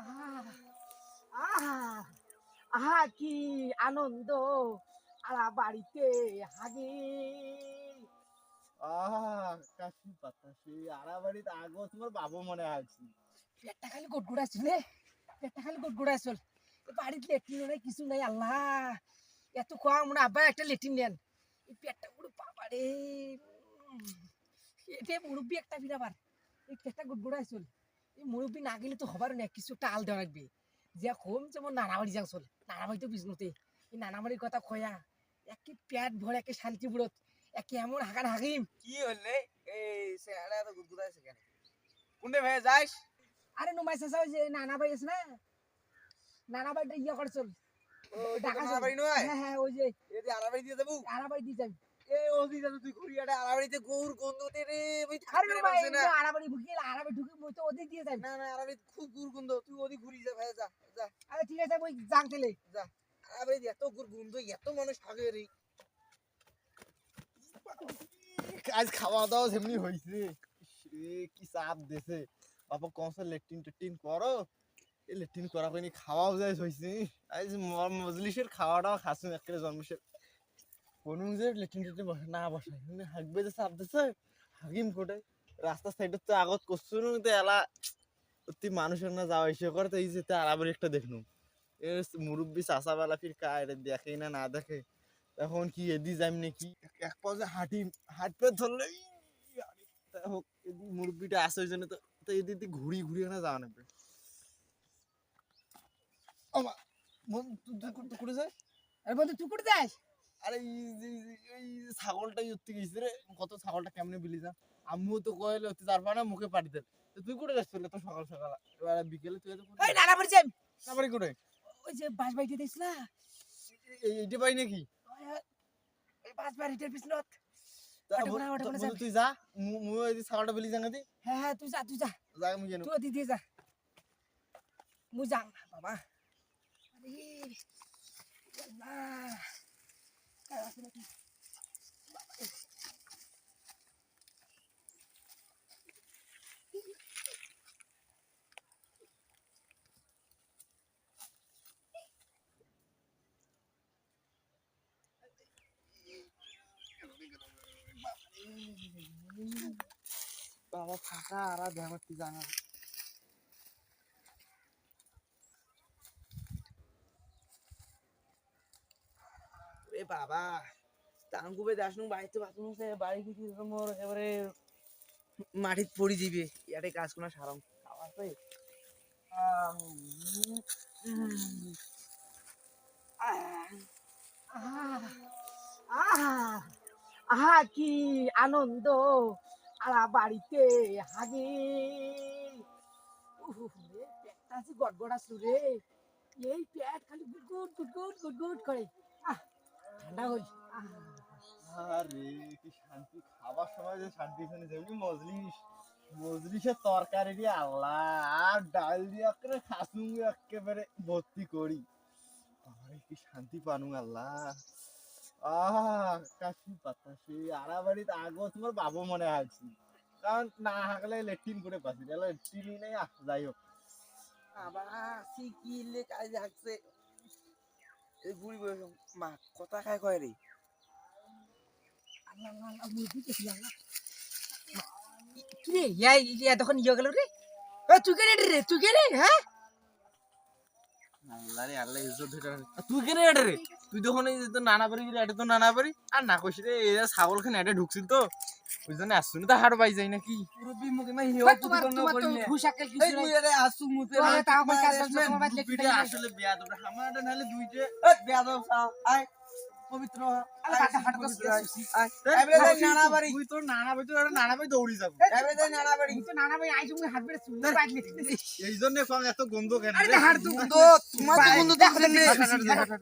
আহ আহ আহা কি আনন্দ আলা বাড়িতে হাগে কাশি বাতাসে আড়াবাড়িতে আগো তোমার বাবু মনে আছে। পেটটা খালি গড়গড়াইছিল রে, পেটটা খালি গড়গড়াইছিল। বাড়িতে লেট্রিন নাই, কিছু নাই। আল্লাহ, এত কম মনে আব্বা একটা লেট্রিন নেন। এই পেটটা পুরো বাবা রে, এটা মুরব্বী একটা বিরাবার। এই পেটটা গড়গড়াইছিল। এই মুরব্বী না গেলে তো হবার না, কিছু একটা আল দেওয়া লাগবে। যে কম যেমন নানাবাড়ি যাচ্ছিল, নানাবাড়ি তো বিষ্ণুতে, এই নানাবাড়ির কথা কয়া একে পেট ভরে একে শান্তি বুড়ত একে এমন হাগান হাগিম। কি হলে এই সেটা এত গুদগুদাইছে কেন? কোনটা ভাই যাইস? আরে নুমাই চাচা ওই যে নানাবাড়ি আছে না, নানাবাড়িটা ইয়ে করছিল। ও আড়াবাড়ি নয়? হ্যাঁ হ্যাঁ, ওই যে এই যে আড়াবাড়ি দিয়ে যাবো। আড়াবাড়ি দিয়ে যাবি। এই ওদি যা তুই ঘুরিয়াটা আড়াবাড়িতে গৌর গন্ধতে রে আমি আরে থাকতে নুমাই পারছি না। আড়াবাড়ি ঢুকে আড়াবাড়ি ঢুকে মই তো ওদিক দিয়ে যাবি। না না আড়াবাড়িতে খুব গুর গন্ধ, তুই ওদি ঘুরি যা ভাই, যা যা আরে ঠিক আছে, ওই যাং তেলে যা। আড়াবাড়িতে এত গুর গন্ধ, এত মানুষ থাকে রে। আজ খাওয়া দাওয়া যেমনি হয়েছে, কি চাপ দেছে। বাবা কমসে লেট্রিন টেট্রিন করো, এই লেট্রিন করা হয়নি, খাওয়াও যায় হয়েছে। আজ মজলিসের খাওয়াটাও খাসুন একেবারে জন্মের কোনো যে লেট্রিন টেট্রিন বসে না বসায় হাগবে যে চাপ দিছে হাগিম কোটে রাস্তার সাইডে তো আগত করছিল তো এলা অতি মানুষের না যাওয়া এসে করে। তো এই যে আরাবার একটা দেখলুম মুরব্বী চাষা বেলা ফির কায় দেখে না না দেখে, এখন কি এদি যাইম নাকি এক পাশে হাঁটি হাঁটপে ধরলে হোক মুরব্বীটা আসে ওই জন্য তো এদিক ঘুরি ঘুরি না যাওয়া নেবে। তুই করে যায়। আরে বন্ধু তুই করে যাস। আরে এই ছাগলটাই উঠতে গেছি রে, কত ছাগলটা কেমনে বিলি যা আম্মু তো কইলে তুই যারবা না মুখে পাড়ি দে। তুই করে যাচ্ছিল তো সকাল সকাল এবার বিকেলে তুই তো এই নানাবাড়ি যাই। না বাড়ি করে ওই যে বাস বাড়িতে দিস না, এইটা পাই নাকি এই বাস বাড়িটার পিছনত। তুই যা মুই ওই ছাগলটা বিলি জাঙ্গা দি। হ্যাঁ হ্যাঁ, তুই যা যা মুই জানো তুই দিদি যা, মুই যাং না বাবা। আরে আল্লাহ, কার আছে নাকি? বাবা ফাঁকা আর দেখা কি জানা। এ বাবা টাঙ্গুবে দাসনু বাড়িতে বাথরুম আছে, বাড়ি কিছু মোর এবারে মাটিত পড়ি দিবে। ইয়ারে কাজ কোনা সারাম আছে। আহা কি আনন্দ আলা বাড়িতে হাগে। পেটটা আছে গড়গড়া সুরে, এই পেট খালি গুড়গুড় গুড়গুড় গুড়গুড় করে। ঠান্ডা হল। আরে কি শান্তি, খাবার সময় যে শান্তি শুনে যেমনি মজলিসের তরকারি দিয়ে আল্লাহ আর ডাল দিয়ে একেবারে খাসুন একেবারে ভর্তি করি। আরে কি শান্তি পানু আল্লাহ। কাশি বাতাসে আড়াবাড়িতে আগো তোমার বাবু মনে আছে, কারণ না হাগলে লেট্রিন করে পাচ্ছি লেট্রিনই নেই। যাই হোক আবার শিখিলে কাজ হাঁকছে। এই বুড়ি বয়স মা কথা খায় কয় রে। কিরে তখন ইয়ে গেল রে, তুই কেন রে, তুই কেন? হ্যাঁ আল্লাহ রে আল্লাহ ইজ্জত ধরে। তুই কেন এটা রে? তুই যখন এই তো নানা বাড়ি গেলে এটা তো নানা বাড়ি আর না কইস রে, এই ছাগল খানে এটা ঢুকছিল তো ওই জন্য আসছু না তো হাড় পাই যাই নাকি মুরব্বি মুখে মা হিও তোমার তোমার তো ঘুষাকেল কিছু এই নাই। তুই আরে আসু মুতে তোরে তা আমার কাছে তোমার বাদ লেখি দুইটা আসলে বিয়া তোরা আমারটা নালে দুইটা এই বেয়াদব সাও আয় পবিত্র হ। আরে বাটা ফাটা তো আয় এবারে যাই নানা বাড়ি। তুই তোর নানা বাড়ি তো নানা বাড়ি দৌড়ি যাবো। এবারে যাই নানা বাড়ি। তো নানা ভাই আইসু হাত বেড়ে সুন্দর বাদ লেখি। এই জন্য এত গন্ধ কেন আরে হাড় তো তো তোমার তো বন্ধু দেখলেন রে।